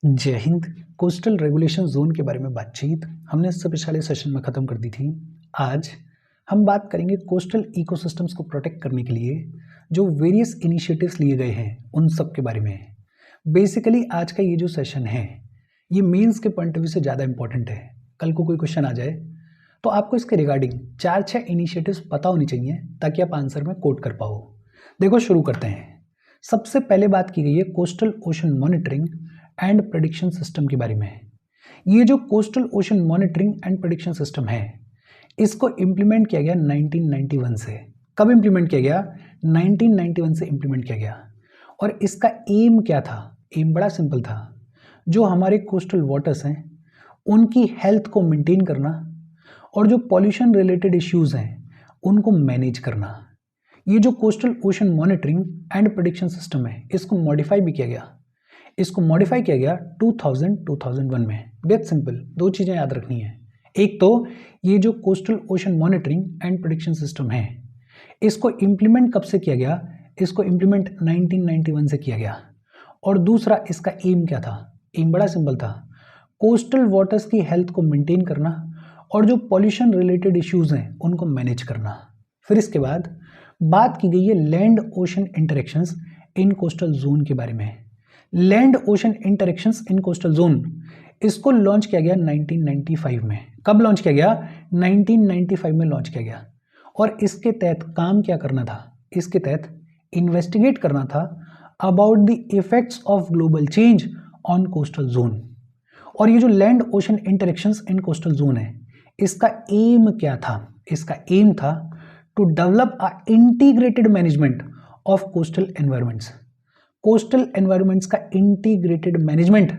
जय Hind. Coastal regulation zone के बारे में बातचीत हमने इससे पिछले सेशन में ख़त्म कर दी थी। आज हम बात करेंगे कोस्टल इकोसिस्टम्स को प्रोटेक्ट करने के लिए जो वेरियस इनिशिएटिव्स लिए गए हैं उन सब के बारे में। बेसिकली आज का ये जो सेशन है ये मेंस के पॉइंट ऑफ व्यू से ज़्यादा इंपॉर्टेंट है। कल को कोई क्वेश्चन आ जाए तो आपको इसके रिगार्डिंग 4-6 इनिशिएटिव्स पता होनी चाहिए ताकि आप आंसर में कोट कर पाओ। देखो शुरू करते हैं। सबसे पहले बात की गई है coastal ocean monitoring and prediction system के बारे में। ये जो coastal ocean monitoring and prediction system है इसको इम्प्लीमेंट किया गया 1991 से। कब इम्प्लीमेंट किया गया? 1991 से इम्प्लीमेंट किया गया। और इसका एम क्या था? एम बड़ा सिंपल था, जो हमारे कोस्टल वाटर्स हैं उनकी हेल्थ को मेंटेन करना और जो पॉल्यूशन रिलेटेड इश्यूज हैं उनको मैनेज करना। ये जो coastal ocean monitoring and prediction system है इसको मॉडिफाई भी किया गया। इसको मॉडिफाई किया गया 2001 में। बहुत सिंपल, दो चीज़ें याद रखनी है। एक तो ये जो coastal ocean monitoring and prediction system है इसको इम्प्लीमेंट कब से किया गया? इसको इम्प्लीमेंट 1991 से किया गया। और दूसरा इसका एम क्या था? एम बड़ा सिंपल था, कोस्टल वाटर्स की हेल्थ को मेंटेन करना और जो पॉल्यूशन रिलेटेड इश्यूज हैं उनको मैनेज करना। फिर इसके बाद बात की गई है land ocean interactions in coastal zone के बारे में। Land ocean interactions in coastal zone इसको लॉन्च किया गया 1995 में। कब लॉन्च किया गया? 1995 में लॉन्च किया गया। और इसके तहत काम क्या करना था? इसके तहत इन्वेस्टिगेट करना था about the effects of global change on coastal zone. और ये जो land ocean interactions in coastal zone है इसका एम क्या था? इसका एम था to develop a integrated management of coastal environments. Coastal environments का integrated management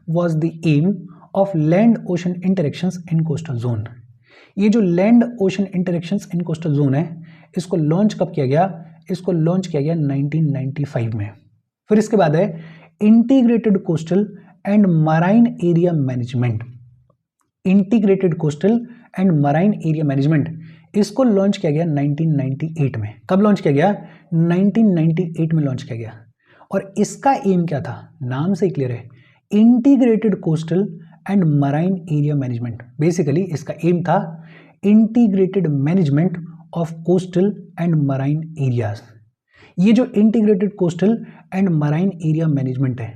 was the aim of land ocean interactions in coastal zone. ये जो land ocean interactions in coastal zone है इसको लॉन्च कब किया गया? इसको लॉन्च किया गया 1995 में। फिर इसके बाद है integrated coastal and marine area management. Integrated coastal and marine area management इसको लॉन्च किया गया 1998 में। कब लॉन्च किया गया? 1998 में लॉन्च किया गया। और इसका एम क्या था? नाम से ही क्लियर है, integrated coastal and marine area management. Basically इसका एम था integrated management of coastal and marine areas. ये जो integrated coastal and marine area management है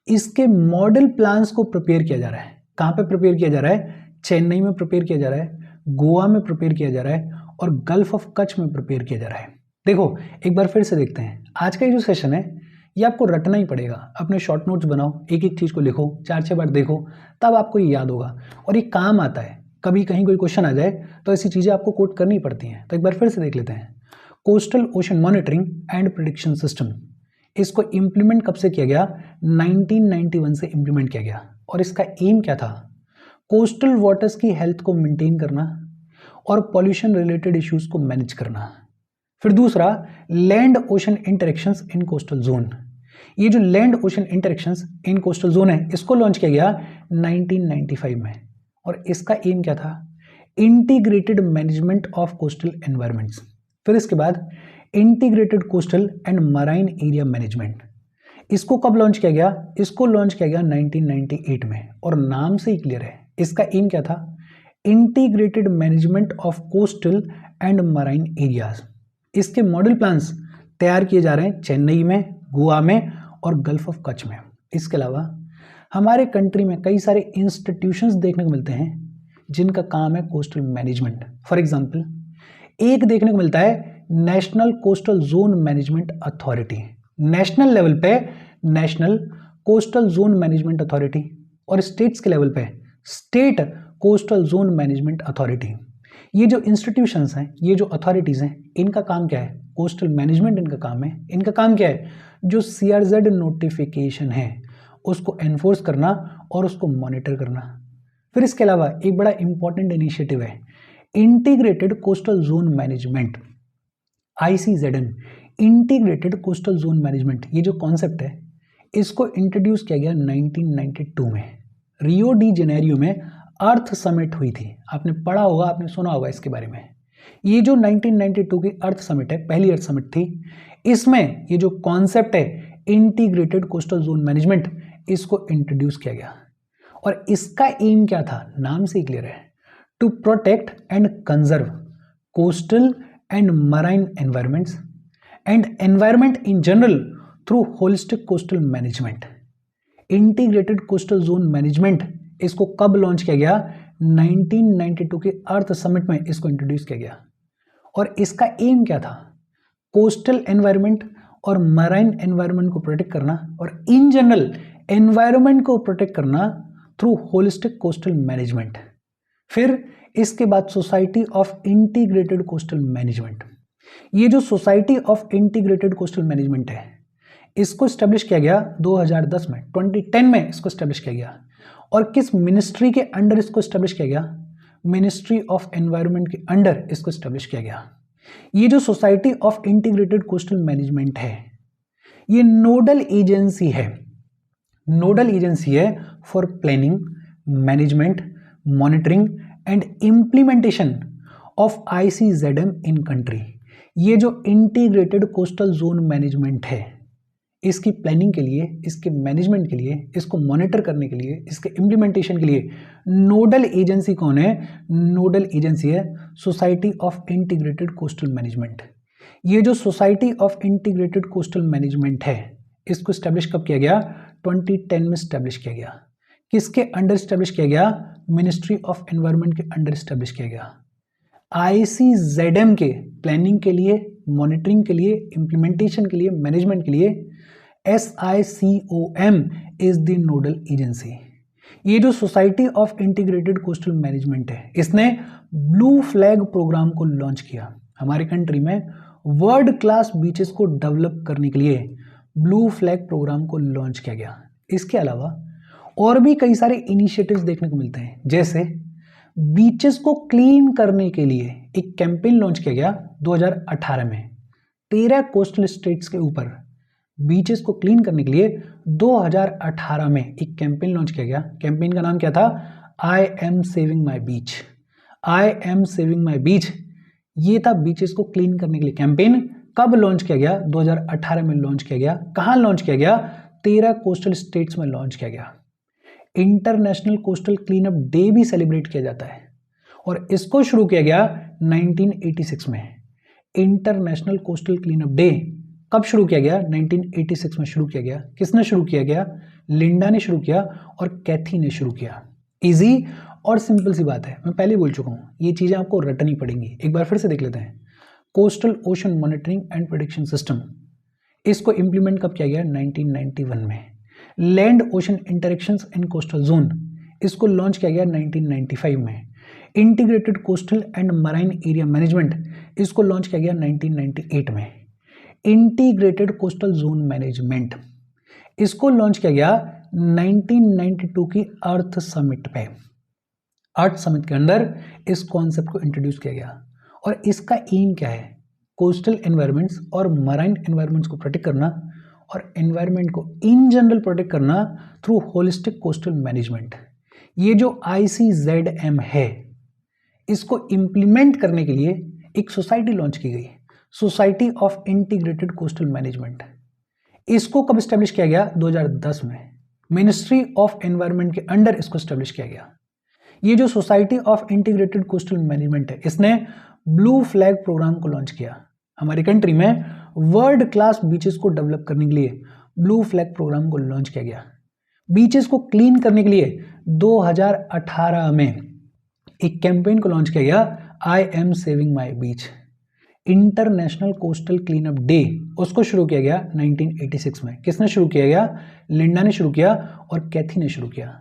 इसके मॉडल प्लान्स को प्रिपेयर किया जा रहा है। कहाँ पे प्रिपेयर किया जा रहा है? चेन्नई में प्रिपेयर किया जा रहा है, गोवा में प्रिपेयर किया जा रहा है और गल्फ ऑफ कच्छ में प्रिपेयर किया जा रहा है। देखो एक बार फिर से देखते हैं। आज का ये जो सेशन है ये आपको रटना ही पड़ेगा। अपने शॉर्ट नोट्स बनाओ, एक एक चीज़ को लिखो, 4-6 बार देखो, तब आपको ये याद होगा और ये काम आता है। कभी कहीं कोई क्वेश्चन आ जाए तो ऐसी चीज़ें आपको कोट करनी पड़ती हैं। तो एक बार फिर से देख लेते हैं। Coastal ocean monitoring and prediction system इसको इम्प्लीमेंट कब से किया गया? 1991 से इम्प्लीमेंट किया गया। और इसका एम क्या था? कोस्टल वाटर्स की हेल्थ को मेंटेन करना और पॉल्यूशन रिलेटेड इश्यूज को मैनेज करना। फिर दूसरा land ocean interactions in coastal zone. ये जो land ocean interactions in coastal zone है इसको लॉन्च किया गया 1995 में। और इसका एम क्या था? Integrated management of coastal environments. फिर इसके बाद integrated coastal and marine area management. इसको कब लॉन्च किया गया? इसको लॉन्च किया गया 1998 में। और नाम से ही क्लियर है, इसका एम क्या था? Integrated management of coastal and marine areas. इसके मॉडल प्लान्स तैयार किए जा रहे हैं चेन्नई में, गोवा में और गल्फ ऑफ कच्छ में। इसके अलावा हमारे कंट्री में कई सारे इंस्टीट्यूशंस देखने को मिलते हैं जिनका काम है कोस्टल मैनेजमेंट। फॉर एग्जांपल एक देखने को मिलता है national coastal zone management authority. National level पे national coastal zone management authority और स्टेट्स के लेवल पे state coastal zone management authority. ये जो इंस्टीट्यूशंस हैं, ये जो अथॉरिटीज़ हैं, इनका काम क्या है? कोस्टल मैनेजमेंट इनका काम है। इनका काम क्या है? जो CRZ नोटिफिकेशन है उसको एनफोर्स करना और उसको मॉनिटर करना। फिर इसके अलावा एक बड़ा इंपॉर्टेंट इनिशिएटिव है integrated coastal zone management, ICZM, integrated coastal zone management. ये जो कॉन्सेप्ट है इसको इंट्रोड्यूस किया गया 1992 में। रियो डी जेनेरियो में अर्थ समिट हुई थी। आपने पढ़ा होगा, आपने सुना होगा इसके बारे में। ये जो 1992 की अर्थ समिट है, पहली अर्थ समिट थी, इसमें ये जो कॉन्सेप्ट है इंटीग्रेटेड कोस्टल जोन मैनेजमेंट इसको इंट्रोड्यूस किया गया। और इसका एम क्या था, नाम से ही क्लियर है, to protect and conserve coastal and marine environments and environment in general through holistic coastal management. Integrated coastal zone management, इसको कब लॉन्च किया गया, 1992 के अर्थ समिट में इसको इंट्रोड्यूस किया गया। और इसका एम क्या था, कोस्टल एनवायरमेंट और मराइन एनवायरमेंट को प्रोटेक्ट करना और इन जनरल एनवायरमेंट को प्रोटेक्ट करना थ्रू होलिस्टिक कोस्टल मैनेजमेंट। फिर इसके बाद society of integrated coastal management. ये जो society of integrated coastal management है, इसको स्टैब्लिश किया गया 2010 में, 2010 में इसको स्टैब्लिश किया गया। और किस मिनिस्ट्री के अंडर इसको स्टैब्लिश किया गया, मिनिस्ट्री ऑफ एनवायरनमेंट के अंडर इसको स्टैब्लिश किया गया। ये जो society of integrated coastal management है, ये नोडल एजेंसी है, नोडल एजेंसी है for planning, management, monitoring and implementation of ICZM in country. ये जो इंटीग्रेटेड कोस्टल जोन मैनेजमेंट है, इसकी प्लानिंग के लिए, इसके मैनेजमेंट के लिए, इसको मॉनिटर करने के लिए, इसके इम्प्लीमेंटेशन के लिए नोडल एजेंसी कौन है, नोडल एजेंसी है society of integrated coastal management. ये जो society of integrated coastal management है, इसको स्टैब्लिश कब किया गया, 2010 में स्टैब्लिश किया गया। किसके अंडर स्टैब्लिश किया गया, मिनिस्ट्री ऑफ एनवायरनमेंट के अंडर स्टैब्लिश किया गया। ICZM के प्लानिंग के लिए, मॉनिटरिंग के लिए, इम्प्लीमेंटेशन के लिए, मैनेजमेंट के लिए SICOM is the nodal agency. ये जो society of integrated coastal management है, इसने ब्लू फ्लैग प्रोग्राम को लॉन्च किया। हमारे कंट्री में वर्ल्ड क्लास बीचेस को डेवलप करने के लिए ब्लू फ्लैग प्रोग्राम को लॉन्च किया गया। इसके अलावा और भी कई सारे इनिशिएटिव्स देखने को मिलते हैं, जैसे बीचेस को क्लीन करने के लिए एक कैंपेन लॉन्च किया गया 2018 में। 13 कोस्टल स्टेट्स के ऊपर बीचेस को क्लीन करने के लिए 2018 में एक कैंपेन लॉन्च किया गया। कैंपेन का नाम क्या था, I am saving my beach, I am saving my beach. ये था बीचेस को क्लीन करने के लिए कैंपेन। कब लॉन्च किया गया, 2018 में लॉन्च किया गया। कहाँ लॉन्च किया गया, 13 कोस्टल स्टेट्स में लॉन्च किया गया। International coastal clean up day भी सेलिब्रेट किया जाता है और इसको शुरू किया गया 1986 में। International coastal clean up day कब शुरू किया गया, 1986 में शुरू किया गया। किसने शुरू किया गया, लिंडा ने शुरू किया और कैथी ने शुरू किया। इजी और सिंपल सी बात है, मैं पहले बोल चुका हूँ, ये चीज़ें आपको रटनी पड़ेंगी। एक बार फिर से देख लेते हैं। Coastal ocean monitoring and prediction system, इसको इंप्लीमेंट कब किया गया, 1991 में। Land ocean interactions in coastal zone, इसको लॉन्च किया गया 1995 में। Integrated coastal and marine area management, इसको लॉन्च किया गया 1998 में। इंटीग्रेटेड कोस्टल जोन मैनेजमेंट, इसको लॉन्च किया गया 1992 की अर्थ समिट पे। अर्थ समिट के अंदर इस कॉन्सेप्ट को इंट्रोड्यूस किया गया और इसका एम क्या है, कोस्टल एनवायरनमेंट्स और मराइन एनवायरनमेंट्स को प्रोटेक्ट करना और एनवायरनमेंट को इन जनरल प्रोटेक्ट करना थ्रू होलिस्टिक कोस्टल मैनेजमेंट। ये जो ICZM है, इसको इम्प्लीमेंट करने के लिए एक सोसाइटी लॉन्च की गई, society of integrated coastal management. इसको कब स्टैब्लिश किया गया, 2010 में। मिनिस्ट्री ऑफ एनवायरनमेंट के अंडर इसको स्टैब्लिश किया गया। ये जो society of integrated coastal management है, इसने ब्लू फ्लैग प्रोग्राम को लॉन्च किया। हमारी कंट्री में वर्ल्ड क्लास बीचेस को डेवलप करने के लिए ब्लू फ्लैग प्रोग्राम को लॉन्च किया गया। बीचेस को क्लीन करने के लिए 2018 में एक कैंपेन को लॉन्च किया गया, आई am saving my beach. International coastal clean up day, उसको शुरू किया गया 1986 में। किसने शुरू किया गया, लिंडा ने शुरू किया और कैथी ने शुरू किया।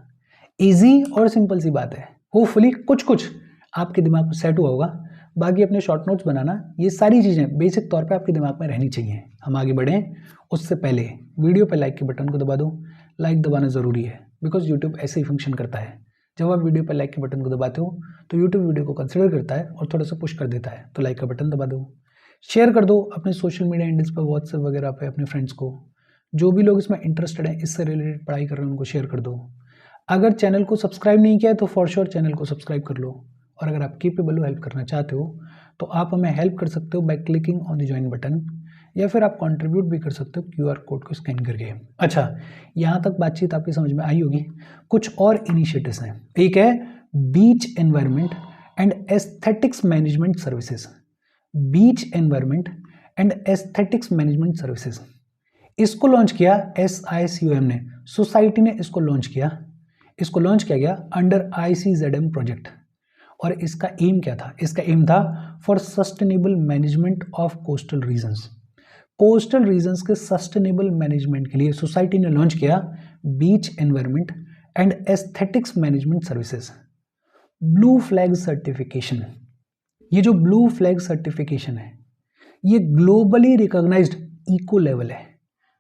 इजी और सिंपल सी बात है। होपफुली कुछ आपके दिमाग में सेट हुआ होगा। बाकी अपने शॉर्ट नोट्स बनाना, ये सारी चीज़ें बेसिक तौर पे आपके दिमाग में रहनी चाहिए। हम आगे बढ़ें उससे पहले वीडियो पे लाइक के बटन को दबा दो। लाइक दबाना ज़रूरी है बिकॉज यूट्यूब ऐसे ही फंक्शन करता है। जब आप वीडियो पर लाइक के बटन को दबाते हो तो यूट्यूब वीडियो को कंसिडर करता है और थोड़ा सा पुश कर देता है। तो लाइक का बटन दबा दो, शेयर कर दो अपने सोशल मीडिया हैंडल्स पर, व्हाट्सएप वगैरह पे अपने फ्रेंड्स को। जो भी लोग इसमें इंटरेस्टेड हैं, इससे रिलेटेड पढ़ाई कर रहे हैं, उनको शेयर कर दो। अगर चैनल को सब्सक्राइब नहीं किया है तो फॉर श्योर चैनल को सब्सक्राइब कर लो। और अगर आप केपेबल हो, हेल्प करना चाहते हो, तो आप हमें हेल्प कर सकते हो by clicking on the join button. या फिर आप कंट्रीब्यूट भी कर सकते हो QR कोड को स्कैन करके। अच्छा, यहाँ तक बातचीत आपकी समझ में आई होगी। कुछ और इनिशिएटिव्स हैं। एक है beach environment and aesthetics management services. Beach environment and aesthetics management services, इसको लॉन्च किया SICOM ने, सोसाइटी ने इसको लॉन्च किया। इसको लॉन्च किया गया अंडर ICZM प्रोजेक्ट। और इसका एम क्या था? इसका एम था for sustainable management of coastal regions. Coastal regions के सस्टेनेबल मैनेजमेंट के लिए सोसाइटी ने लॉन्च किया beach environment and aesthetics management services. Blue flag certification, ये जो ब्लू फ्लैग सर्टिफिकेशन है ये ग्लोबली रिकॉग्नाइज्ड इको लेवल है,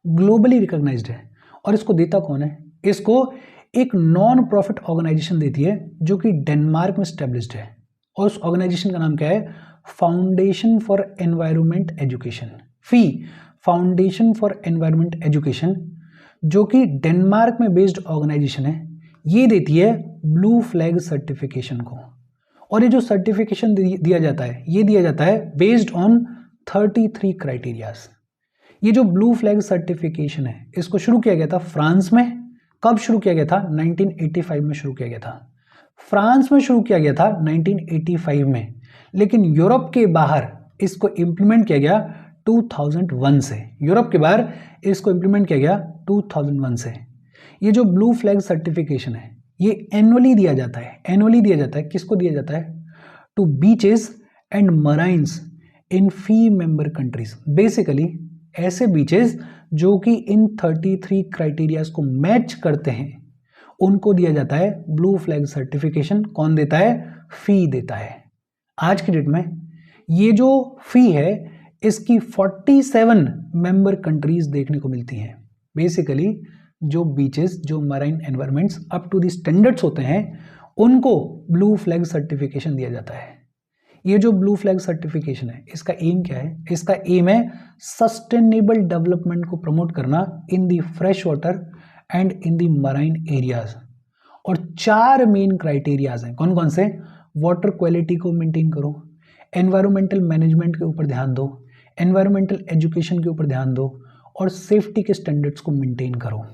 ग्लोबली रिकॉग्नाइज्ड है। और इसको देता कौन है? इसको एक नॉन प्रॉफिट ऑर्गेनाइजेशन देती है जो कि डेनमार्क में स्टैब्लिश्ड है। और उस ऑर्गेनाइजेशन का नाम क्या है? Foundation for environment education, fee foundation for environment education, जो कि डेनमार्क में बेस्ड ऑर्गेनाइजेशन है। ये देती है ब्लू फ्लैग सर्टिफिकेशन को। और ये जो सर्टिफिकेशन दिया जाता है ये दिया जाता है बेस्ड ऑन 33 क्राइटेरियाज। ये जो ब्लू फ्लैग सर्टिफिकेशन है इसको शुरू किया गया था फ्रांस में। कब शुरू किया गया था? 1985 में शुरू किया गया था। फ्रांस में शुरू किया गया था 1985 में, लेकिन यूरोप के बाहर इसको इम्प्लीमेंट किया गया 2001 से। यूरोप के बाहर इसको इम्प्लीमेंट किया गया 2001 से। ये जो ब्लू फ्लैग सर्टिफिकेशन है ये एनुअली दिया जाता है। एनुअली दिया जाता है, किसको दिया जाता है? To beaches and marinas in FEE member countries. Basically ऐसे बीचेस जो कि इन 33 क्राइटेरियाज को मैच करते हैं उनको दिया जाता है ब्लू फ्लैग सर्टिफिकेशन। कौन देता है? फी देता है। आज की डेट में ये जो फी है इसकी 47 मेंबर कंट्रीज देखने को मिलती हैं। बेसिकली जो बीचेस, जो marine environments up to the standards होते हैं उनको ब्लू फ्लैग सर्टिफिकेशन दिया जाता है। ये जो ब्लू फ्लैग सर्टिफिकेशन है इसका एम क्या है? इसका एम है सस्टेनेबल डेवलपमेंट को प्रमोट करना in the fresh water and in the marine areas. और 4 मेन क्राइटेरियाज हैं। कौन कौन से? वाटर क्वालिटी को मेंटेन करो, एनवायरमेंटल मैनेजमेंट के ऊपर ध्यान दो, एनवायरमेंटल एजुकेशन के ऊपर ध्यान दो, और सेफ्टी के स्टैंडर्ड्स को मेंटेन करो।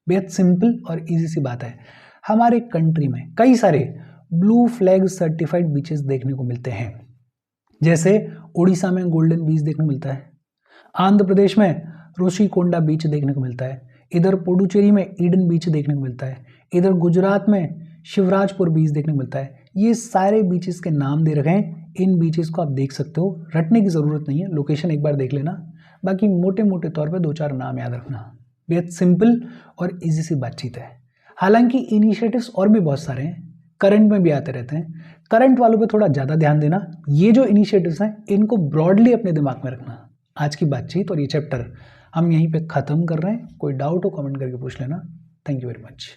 बेहद सिंपल और इजी सी बात है। हमारे कंट्री में कई सारे ब्लू फ्लैग सर्टिफाइड बीचेस देखने को मिलते हैं। जैसे उड़ीसा में गोल्डन बीच देखने को मिलता है, आंध्र प्रदेश में ऋषिकोंडा बीच देखने को मिलता है, इधर पुडुचेरी में ईडन बीच देखने को मिलता है, इधर गुजरात में शिवराजपुर बीच देखने को मिलता है। ये सारे बीचेस के नाम दे रखे हैं। इन बीचेस को आप देख सकते हो, रटने की ज़रूरत नहीं है, लोकेशन एक बार देख लेना, बाकी मोटे मोटे तौर पे 2-4 नाम याद रखना। बेहद सिंपल और इजी सी बातचीत है। हालांकि इनिशिएटिव्स और भी बहुत सारे हैं, करंट में भी आते रहते हैं। करंट वालों पे थोड़ा ज़्यादा ध्यान देना। ये जो इनिशिएटिव्स हैं इनको ब्रॉडली अपने दिमाग में रखना। आज की बातचीत और ये चैप्टर हम यहीं पे ख़त्म कर रहे हैं। कोई डाउट हो कमेंट करके पूछ लेना। Thank you very much.